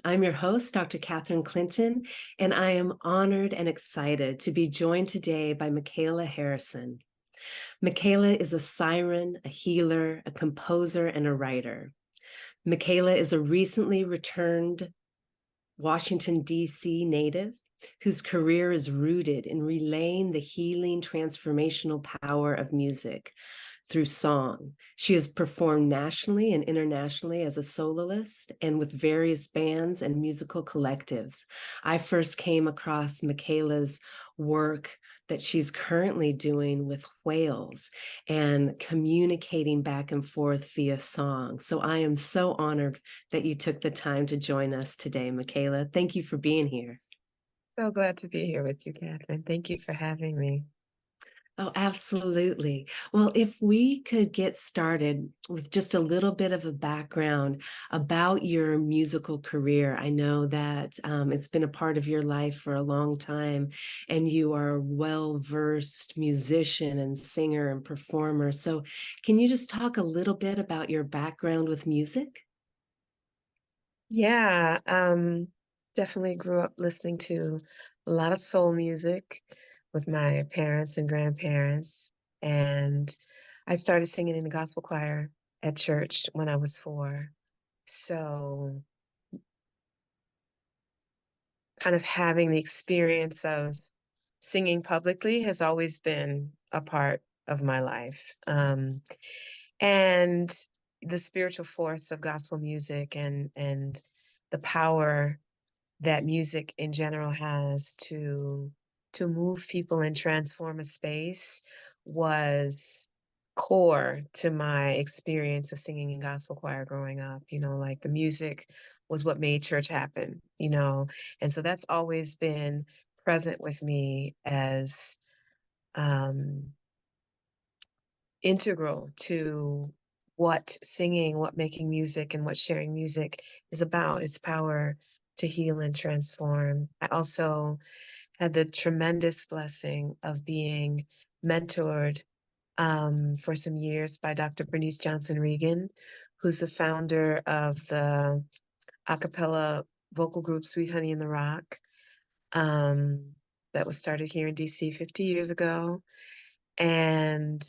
I'm your host, Dr. Catherine Clinton, and I am honored and excited to be joined today by Michaela Harrison. Michaela is a siren, a healer, a composer, and a writer. Michaela is a recently returned Washington, D.C. native whose career is rooted in relaying the healing, transformational power of music through song. She has performed nationally and internationally as a soloist and with various bands and musical collectives. I first came across Michaela's work that she's currently doing with whales and communicating back and forth via song. So I am so honored that you took the time to join us today, Michaela. Thank you for being here. So glad to be here with you, Catherine. Thank you for having me. Oh, absolutely. Well, if we could get started with just a little bit of a background about your musical career. I know that it's been a part of your life for a long time, and you are a well-versed musician and singer and performer. So, can you just talk a little bit about your background with music? Yeah, definitely grew up listening to a lot of soul music with my parents and grandparents. And I started singing in the gospel choir at church when I was 4. So, kind of having the experience of singing publicly has always been a part of my life. And the spiritual force of gospel music and the power that music in general has to move people and transform a space was core to my experience of singing in gospel choir growing up. Like the music was what made church happen. And so that's always been present with me as um integral to what singing, what making music, and what sharing music is about. Its power to heal and transform. I also had the tremendous blessing of being mentored for some years by Dr. Bernice Johnson Regan, who's the founder of the a cappella vocal group Sweet Honey in the Rock, um, that was started here in DC 50 years ago. And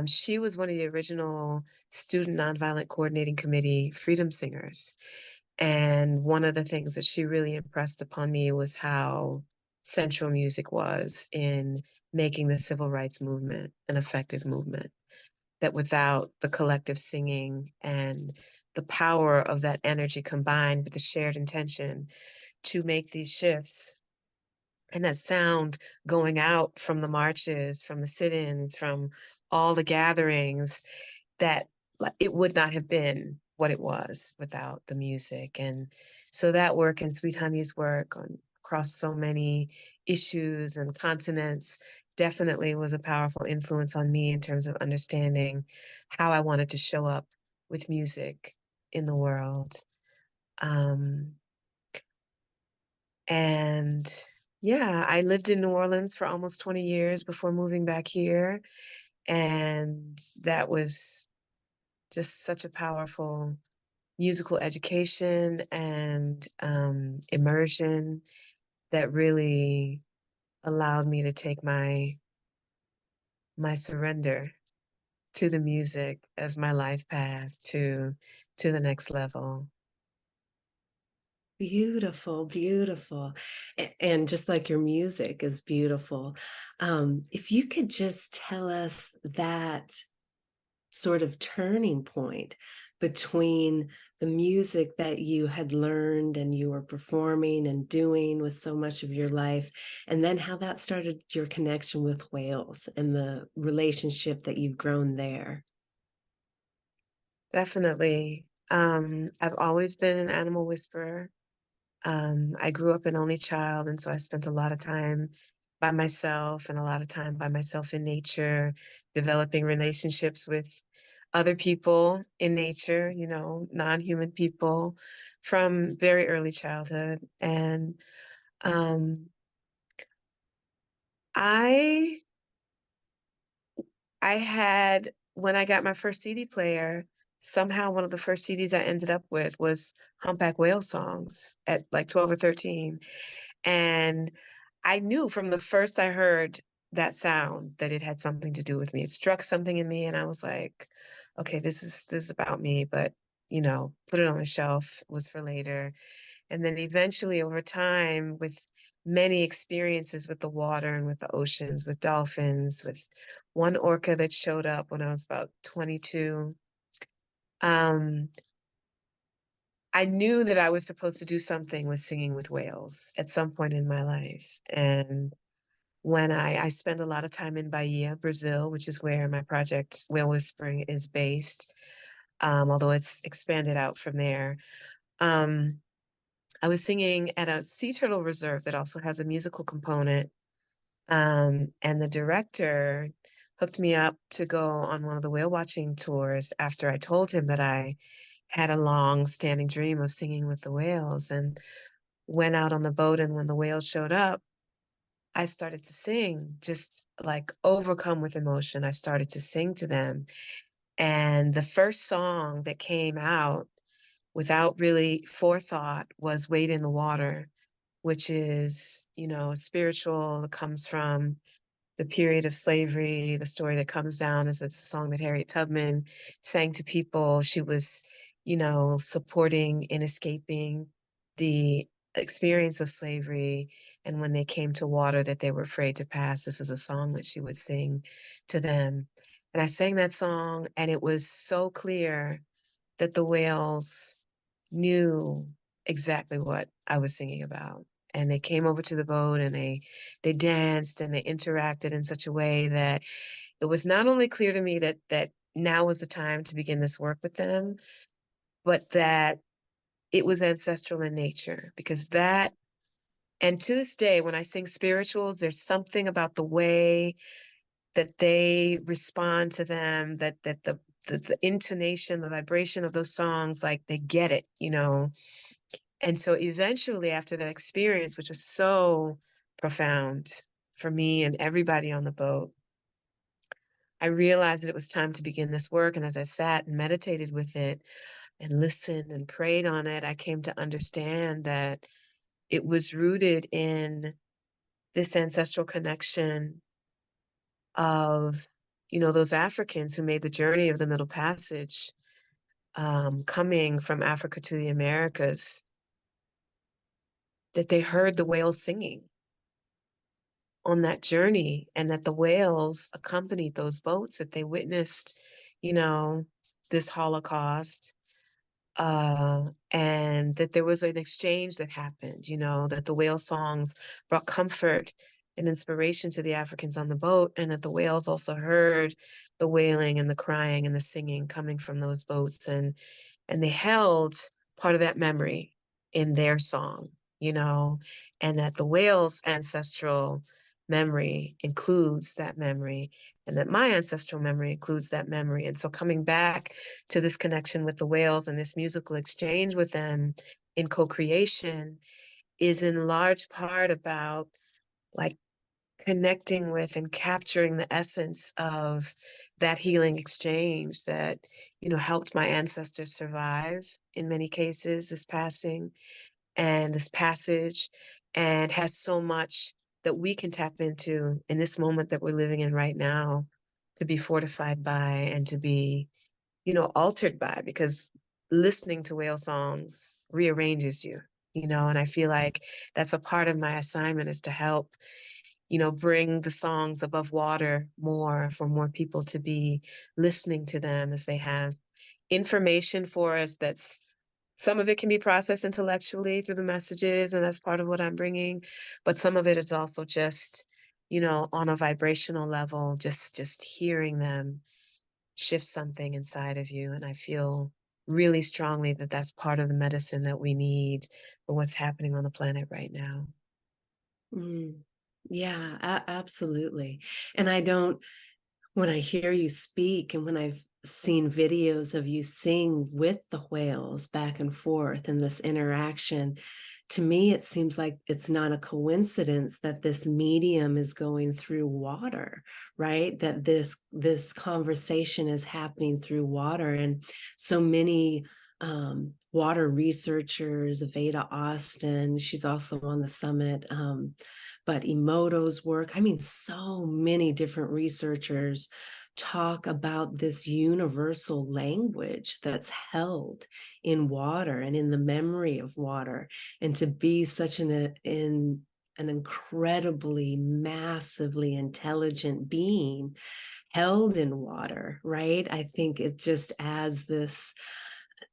she was one of the original Student Nonviolent Coordinating Committee Freedom Singers. And one of the things that she really impressed upon me was how central music was in making the civil rights movement an effective movement. That without the collective singing and the power of that energy combined with the shared intention to make these shifts, and that sound going out from the marches, from the sit-ins, from all the gatherings, that it would not have been what it was without the music. And so that work and Sweet Honey's work across so many issues and continents definitely was a powerful influence on me in terms of understanding how I wanted to show up with music in the world. Um, and yeah, I lived in New Orleans for almost 20 years before moving back here. And that was just such a powerful musical education and immersion that really allowed me to take my surrender to the music as my life path to the next level. Beautiful, beautiful. And just like your music is beautiful. If you could just tell us that sort of turning point between the music that you had learned and you were performing and doing with so much of your life, and then how that started your connection with whales and the relationship that you've grown there. Definitely. I've always been an animal whisperer. I grew up an only child, and so I spent a lot of time by myself and a lot of time by myself in nature, developing relationships with other people in nature, non-human people from very early childhood. And um, I I had when I got my first CD player, somehow one of the first CDs I ended up with was humpback whale songs at like 12 or 13. And I knew from the first I heard that sound that it had something to do with me. It struck something in me and I was like, okay, this is about me, but put it on the shelf, it was for later. And then eventually over time with many experiences with the water and with the oceans, with dolphins, with one orca that showed up when I was about 22, um, I knew that I was supposed to do something with singing with whales at some point in my life. And when I spend a lot of time in Bahia, Brazil, which is where my project Whale Whispering is based, although it's expanded out from there. Um, I was singing at a sea turtle reserve that also has a musical component. And the director hooked me up to go on one of the whale watching tours after I told him that I had a long standing dream of singing with the whales, and went out on the boat. And when the whales showed up, I started to sing, just like overcome with emotion. I started to sing to them. And the first song that came out without really forethought was Wade in the Water, which is, spiritual. It comes from the period of slavery. The story that comes down is it's a song that Harriet Tubman sang to people. She was, supporting and escaping the experience of slavery. And when they came to water that they were afraid to pass, this was a song that she would sing to them. And I sang that song, and it was so clear that the whales knew exactly what I was singing about. And they came over to the boat and they danced and they interacted in such a way that it was not only clear to me that now was the time to begin this work with them, but that it was ancestral in nature. Because that, and to this day, when I sing spirituals, there's something about the way that they respond to them, that the intonation, the vibration of those songs, like they get it. And so eventually, after that experience, which was so profound for me and everybody on the boat, I realized that it was time to begin this work. And as I sat and meditated with it and listened and prayed on it, I came to understand that it was rooted in this ancestral connection of, those Africans who made the journey of the Middle Passage, coming from Africa to the Americas, that they heard the whales singing on that journey, and that the whales accompanied those boats, that they witnessed, you know, this Holocaust, and that there was an exchange that happened, that the whale songs brought comfort and inspiration to the Africans on the boat, and that the whales also heard the wailing and the crying and the singing coming from those boats, and they held part of that memory in their song, you know, and that the whale's ancestral memory includes that memory, and that my ancestral memory includes that memory. And so coming back to this connection with the whales and this musical exchange with them in co-creation is in large part about like connecting with and capturing the essence of that healing exchange that, helped my ancestors survive in many cases, this passing and this passage, and has so much that we can tap into in this moment that we're living in right now to be fortified by and to be, altered by, because listening to whale songs rearranges you, and I feel like that's a part of my assignment, is to help, bring the songs above water more, for more people to be listening to them as they have information for us. That's, some of it can be processed intellectually through the messages, and that's part of what I'm bringing. But some of it is also just, on a vibrational level, just hearing them shift something inside of you. And I feel really strongly that that's part of the medicine that we need for what's happening on the planet right now. Mm. Yeah, absolutely. And I don't, when I hear you speak and when I've seen videos of you sing with the whales back and forth and this interaction. To me, it seems like it's not a coincidence that this medium is going through water, right? That this conversation is happening through water. And so many water researchers, Veda Austin, she's also on the summit, but Emoto's work, I mean, so many different researchers talk about this universal language that's held in water and in the memory of water, and to be such an incredibly massively intelligent being held in water, right? I think it just adds this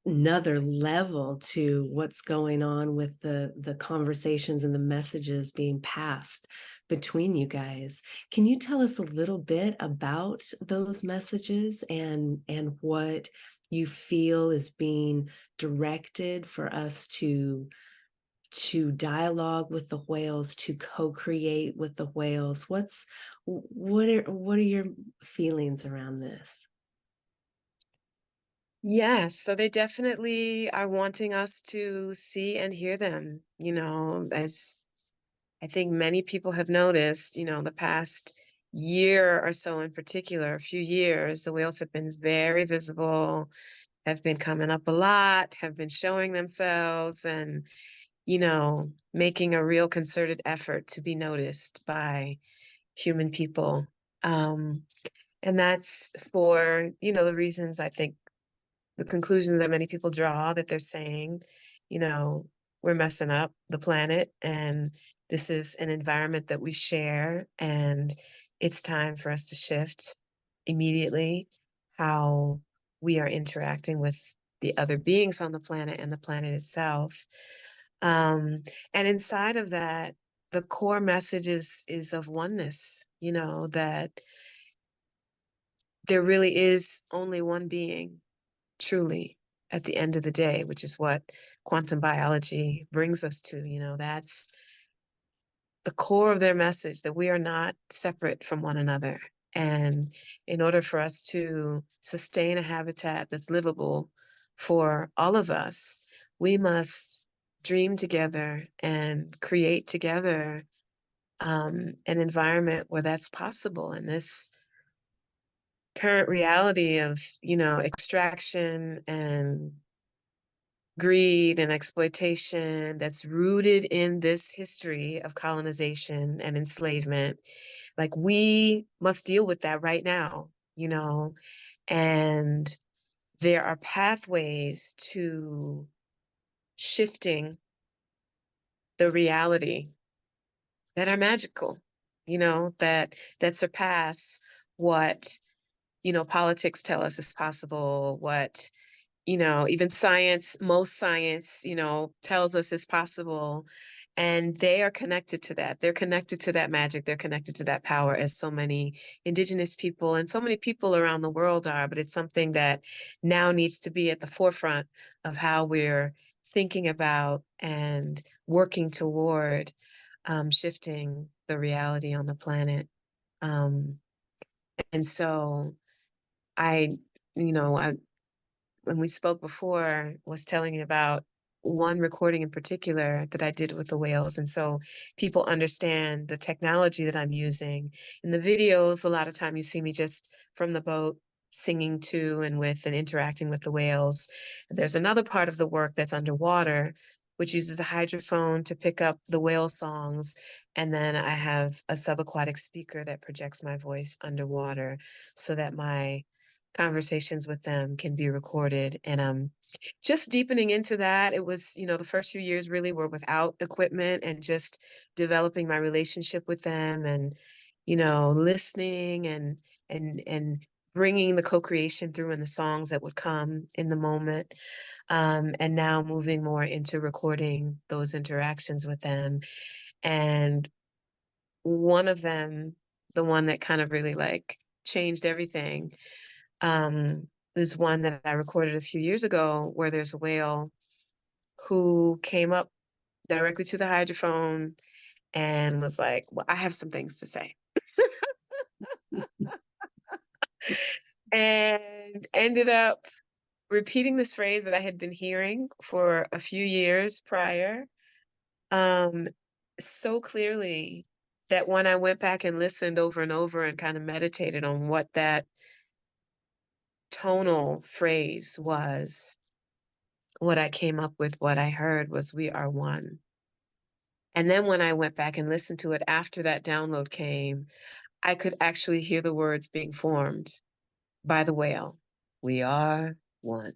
another level to what's going on with the conversations and the messages being passed between you guys. Can you tell us a little bit about those messages and what you feel is being directed for us to dialogue with the whales, to co-create with the whales? What are your feelings around this? Yes, so they definitely are wanting us to see and hear them, as I think many people have noticed, the past year or so in particular, a few years, the whales have been very visible, have been coming up a lot, have been showing themselves and, making a real concerted effort to be noticed by human people. Um, and that's for, the reasons I think the conclusions that many people draw that they're saying, you know, we're messing up the planet and this is an environment that we share and it's time for us to shift immediately how we are interacting with the other beings on the planet and the planet itself. And inside of that, the core message is of oneness, that there really is only one being truly at the end of the day, which is what quantum biology brings us to. That's the core of their message, that we are not separate from one another. And in order for us to sustain a habitat that's livable for all of us, we must dream together and create together an environment where that's possible. And this current reality of, extraction and greed and exploitation that's rooted in this history of colonization and enslavement. Like we must deal with that right now, and there are pathways to shifting the reality that are magical, that surpass what, politics tell us is possible, what even science, most science, tells us is possible. And they are connected to that. They're connected to that magic. They're connected to that power, as so many indigenous people and so many people around the world are. But it's something that now needs to be at the forefront of how we're thinking about and working toward shifting the reality on the planet. Um, and so I, I when we spoke before, was telling you about one recording in particular that I did with the whales. And so people understand the technology that I'm using. In the videos, a lot of time you see me just from the boat singing to and with and interacting with the whales. There's another part of the work that's underwater, which uses a hydrophone to pick up the whale songs. And then I have a subaquatic speaker that projects my voice underwater so that my conversations with them can be recorded. And just deepening into that. It was, the first few years really were without equipment and just developing my relationship with them and, listening and bringing the co-creation through in the songs that would come in the moment. And now moving more into recording those interactions with them. And one of them, the one that kind of really like changed everything, is one that I recorded a few years ago where there's a whale who came up directly to the hydrophone and was like, well, I have some things to say. and ended up repeating this phrase that I had been hearing for a few years prior, um, so clearly that when I went back and listened over and over and kind of meditated on what that tonal phrase was, what I came up with, what I heard was "We are one." And then when I went back and listened to it after that download came, I could actually hear the words being formed by the whale. We are one.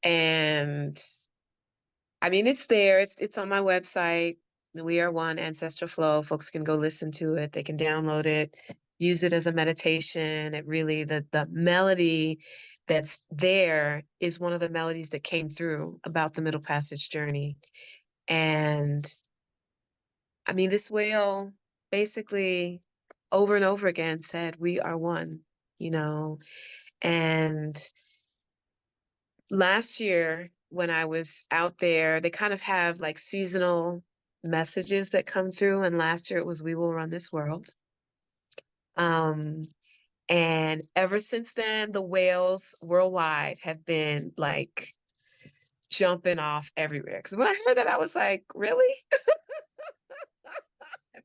And I mean, it's there. It's on my website. We Are One Ancestral Flow. Folks can go listen to it. They can download it, use it as a meditation. It really the melody that's there is one of the melodies that came through about the Middle Passage journey. And I mean, this whale basically over and over again said, "We are one," you know. And last year, when I was out there, they kind of have like seasonal messages that come through. And last year it was "We will run this world." Um, and ever since then, the whales worldwide have been like jumping off everywhere. Because when I heard that, I was like, really?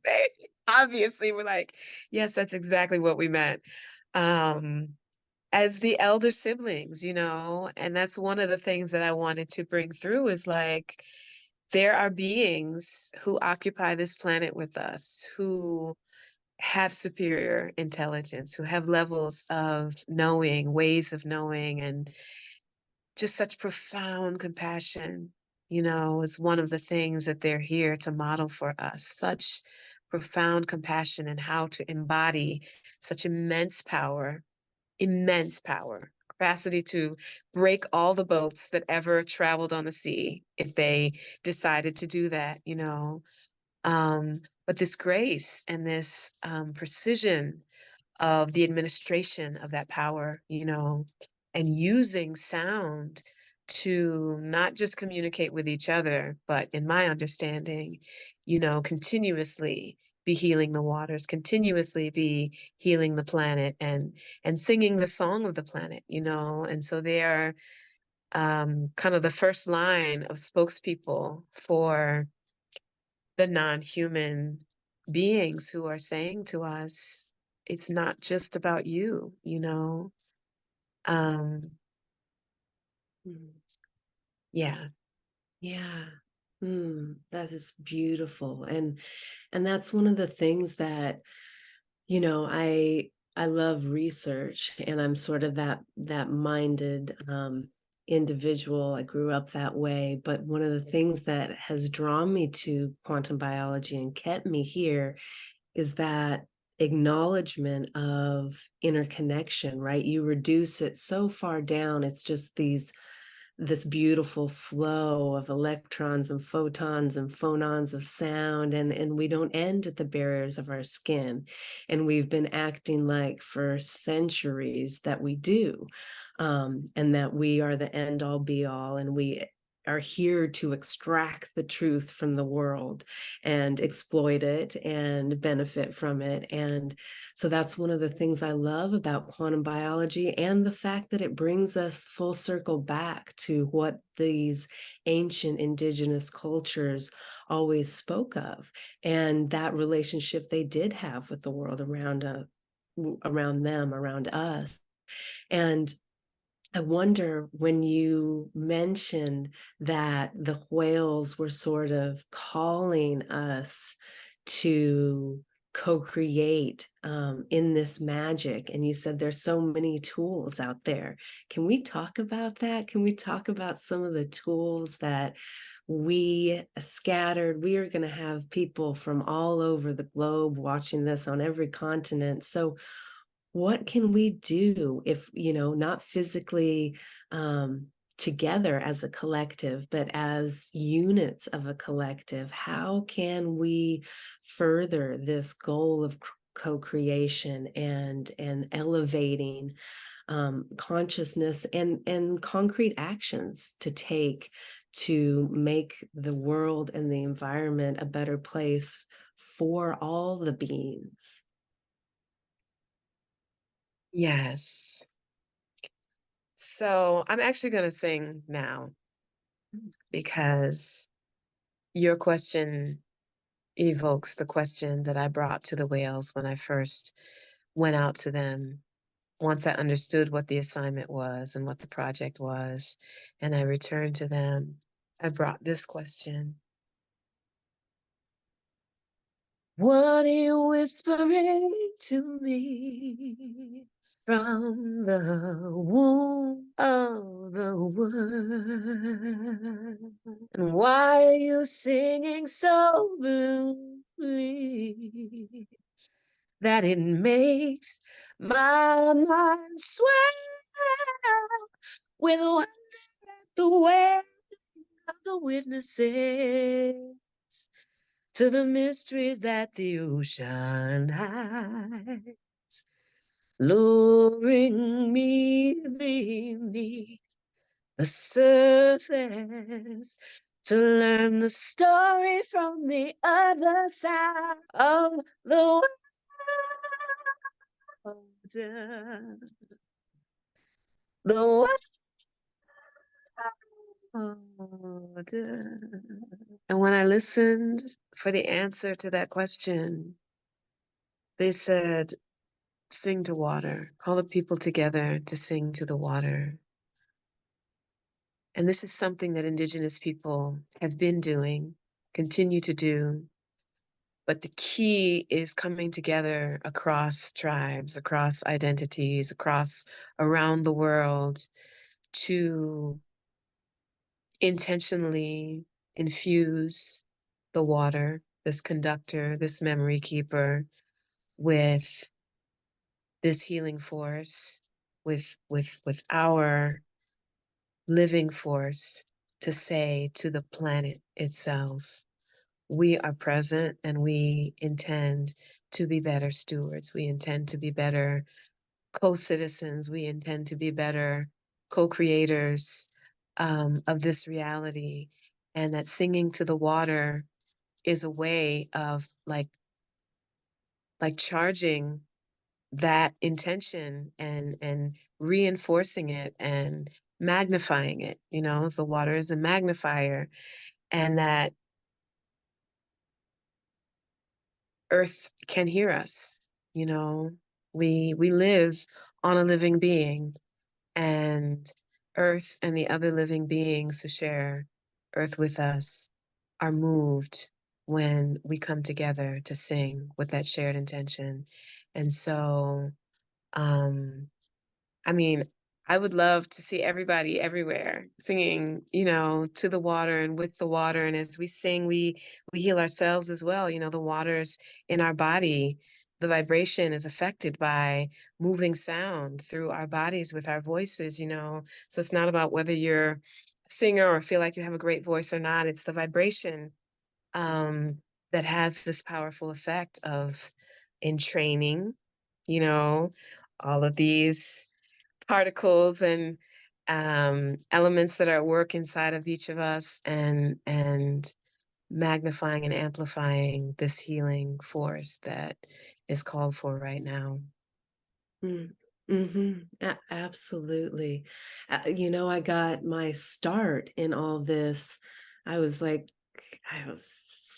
They obviously were like, yes, that's exactly what we meant. Um, as the elder siblings, and that's one of the things that I wanted to bring through is like, there are beings who occupy this planet with us, who have superior intelligence, who have levels of knowing, ways of knowing, and just such profound compassion, is one of the things that they're here to model for us. Such profound compassion and how to embody such immense power, capacity to break all the boats that ever traveled on the sea if they decided to do that. But this grace and this precision of the administration of that power, and using sound to not just communicate with each other, but in my understanding, continuously be healing the waters, continuously be healing the planet and singing the song of the planet. And so they are kind of the first line of spokespeople for the non-human beings who are saying to us, it's not just about you. Um, Mm. yeah. Yeah. That is beautiful. And that's one of the things that, I love research, and I'm sort of that minded individual. I grew up that way, but one of the things that has drawn me to quantum biology and kept me here is that acknowledgement of interconnection, right? You reduce it so far down, it's just this beautiful flow of electrons and photons and phonons of sound, and we don't end at the barriers of our skin. And we've been acting like for centuries that we do, and that we are the end all be all, and we are here to extract the truth from the world and exploit it and benefit from it. And so that's one of the things I love about quantum biology, and the fact that it brings us full circle back to what these ancient indigenous cultures always spoke of, and that relationship they did have with the world around them, around us. And I wonder, when you mentioned that the whales were sort of calling us to co-create in this magic, and you said there's so many tools out there. Can we talk about that? Can we talk about some of the tools that we scattered? We are going to have people from all over the globe watching this on every continent. So what can we do if, not physically together as a collective, but as units of a collective? How can we further this goal of co-creation and elevating consciousness and concrete actions to take to make the world and the environment a better place for all the beings? Yes. So I'm actually going to sing now because your question evokes the question that I brought to the whales when I first went out to them. Once I understood what the assignment was and what the project was, and I returned to them, I brought this question. What are you whispering to me from the womb of the world? And why are you singing so bluely that it makes my mind swell with wonder at the way of the witnesses to the mysteries that the ocean hides, luring me beneath the surface to learn the story from the other side of the water. The water. And when I listened for the answer to that question, they said, sing to water, call the people together to sing to the water. And this is something that Indigenous people have been doing, continue to do. But the key is coming together across tribes, across identities, across around the world to intentionally infuse the water, this conductor, this memory keeper, with this healing force, with our living force to say to the planet itself, we are present and we intend to be better stewards. We intend to be better co-citizens. We intend to be better co-creators of this reality. And that singing to the water is a way of like charging that intention and reinforcing it and magnifying it, you know, so water is a magnifier, and that earth can hear us, you know. We live on a living being, and earth and the other living beings who share earth with us are moved when we come together to sing with that shared intention. And so um I mean, I would love to see everybody everywhere singing, you know, to the water and with the water. And as we sing, we heal ourselves as well. You know, the water's in our body. The vibration is affected by moving sound through our bodies with our voices, you know. So it's not about whether you're a singer or feel like you have a great voice or not. It's the vibration um, that has this powerful effect of entraining, you know, all of these particles and elements that are at work inside of each of us, and magnifying and amplifying this healing force that is called for right now. Mm, mhm. Absolutely. You know, I got my start in all this. I was like, I was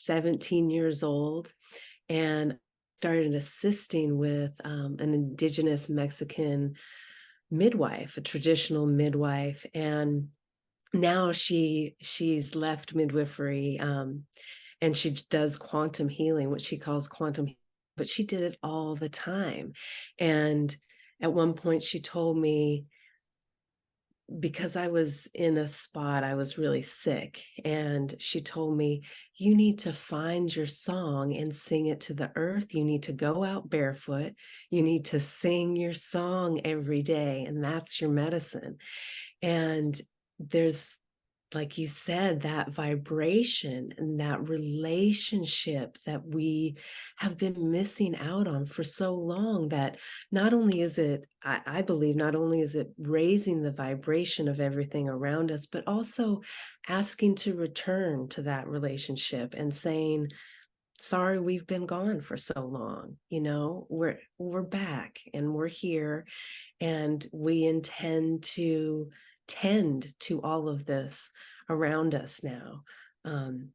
17 years old and started assisting with an indigenous Mexican midwife, a traditional midwife. And now she's left midwifery, and she does quantum healing, what she calls quantum, but she did it all the time. And at one point she told me, because I was in a spot, I was really sick, and she told me, you need to find your song and sing it to the earth. You need to go out barefoot. You need to sing your song every day, and that's your medicine. And there's, like you said, that vibration and that relationship that we have been missing out on for so long, that not only is it, I believe, not only is it raising the vibration of everything around us, but also asking to return to that relationship and saying, sorry we've been gone for so long. You know, we're back and we're here, and we intend to tend to all of this around us now.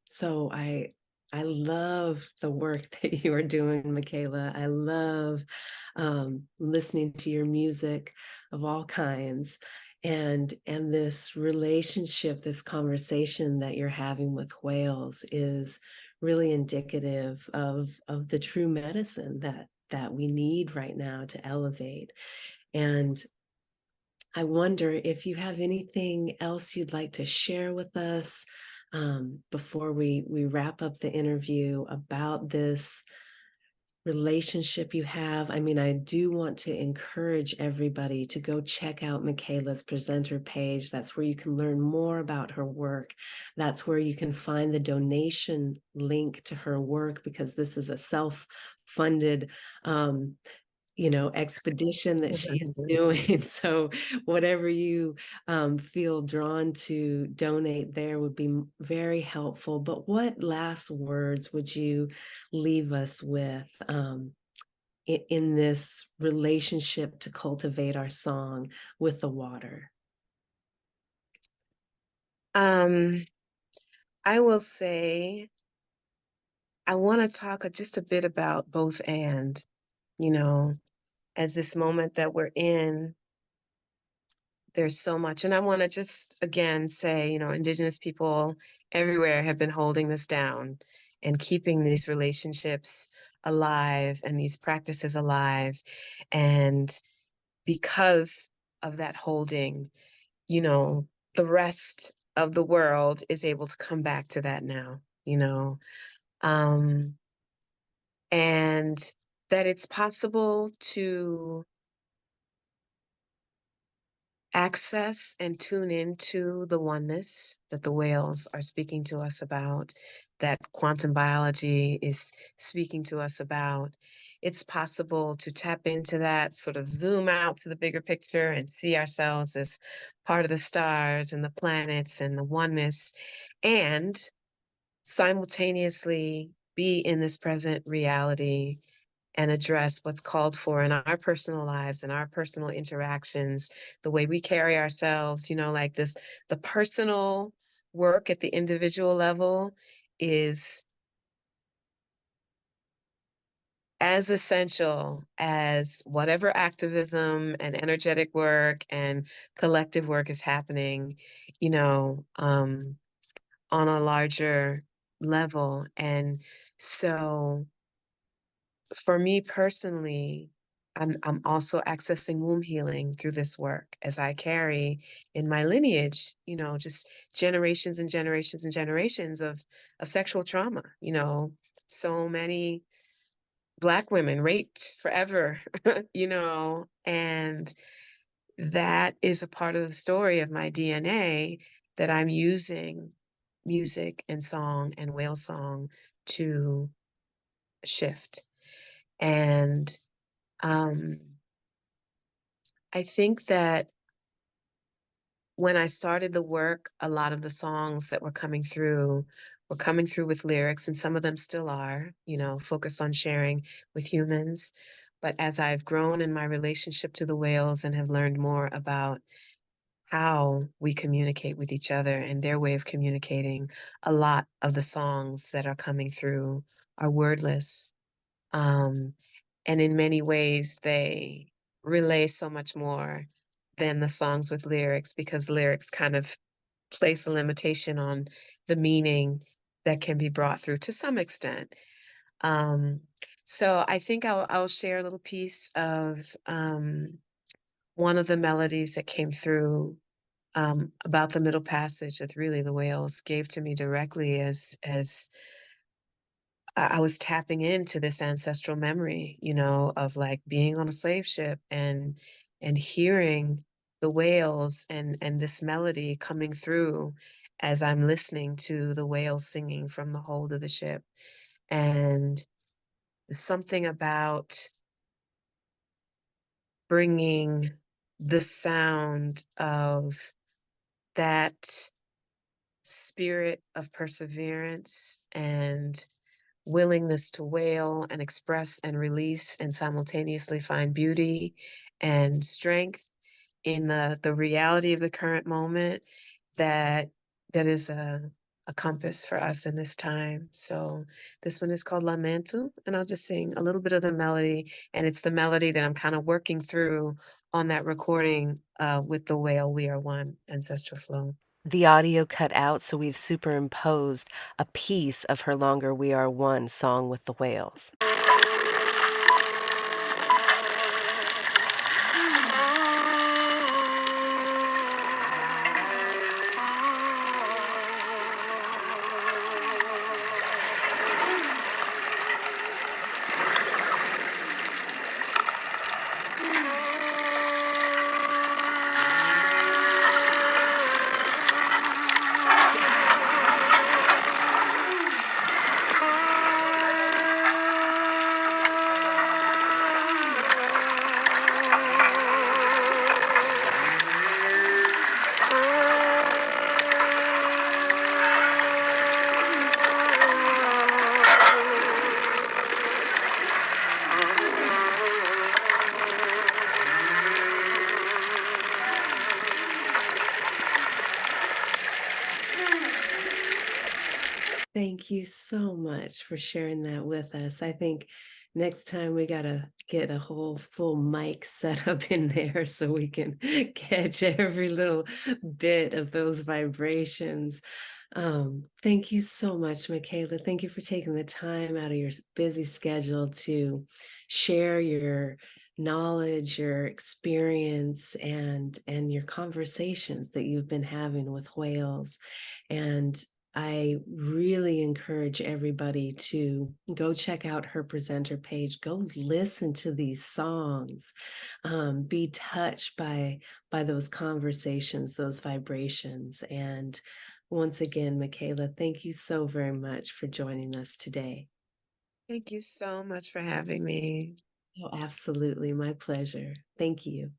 So I love the work that you are doing, Michaela. I love listening to your music of all kinds, and this relationship, this conversation that you're having with whales is really indicative of the true medicine that we need right now to elevate. And I wonder if you have anything else you'd like to share with us before we wrap up the interview about this relationship you have. I mean, I do want to encourage everybody to go check out Michaela's presenter page. That's where you can learn more about her work. That's where you can find the donation link to her work, because this is a self-funded expedition that she is doing. So whatever you feel drawn to donate there would be very helpful. But what last words would you leave us with in this relationship to cultivate our song with the water? I will say, I want to talk just a bit about both and, you know, as this moment that we're in, there's so much. And I want to just again say, Indigenous people everywhere have been holding this down and keeping these relationships alive and these practices alive. And because of that holding, you know, the rest of the world is able to come back to that now. Um, and that it's possible to access and tune into the oneness that the whales are speaking to us about, that quantum biology is speaking to us about. It's possible to tap into that, sort of zoom out to the bigger picture and see ourselves as part of the stars and the planets and the oneness, and simultaneously be in this present reality and address what's called for in our personal lives and our personal interactions, the way we carry ourselves, like this, the personal work at the individual level is as essential as whatever activism and energetic work and collective work is happening, on a larger level. And so for me personally, I'm also accessing womb healing through this work as I carry in my lineage, just generations and generations and generations of sexual trauma. So many Black women raped forever, and that is a part of the story of my DNA that I'm using music and song and whale song to shift. And um, I think that when I started the work, a lot of the songs that were coming through with lyrics, and some of them still are, focused on sharing with humans. But as I've grown in my relationship to the whales and have learned more about how we communicate with each other and their way of communicating, a lot of the songs that are coming through are wordless. Um, and in many ways, they relay so much more than the songs with lyrics, because lyrics kind of place a limitation on the meaning that can be brought through to some extent. Um, so I think I'll share a little piece of one of the melodies that came through about the middle passage that really the whales gave to me directly as I was tapping into this ancestral memory, of like being on a slave ship and hearing the whales and this melody coming through as I'm listening to the whales singing from the hold of the ship. And something about bringing the sound of that spirit of perseverance and willingness to wail and express and release and simultaneously find beauty and strength in the reality of the current moment that that is a compass for us in this time. So this one is called Lamento, and I'll just sing a little bit of the melody, and it's the melody that I'm kind of working through on that recording with the whale We Are One ancestral flow. The audio cut out, so we've superimposed a piece of her longer We Are One song with the whales. Thank you so much for sharing that with us. I think next time we gotta get a whole full mic set up in there so we can catch every little bit of those vibrations. Thank you so much, Michaela. Thank you for taking the time out of your busy schedule to share your knowledge, your experience, and your conversations that you've been having with whales. And I really encourage everybody to go check out her presenter page. Go listen to these songs. Be touched by those conversations, those vibrations. And once again, Michaela, thank you so very much for joining us today. Thank you so much for having me. Oh, absolutely, my pleasure. Thank you.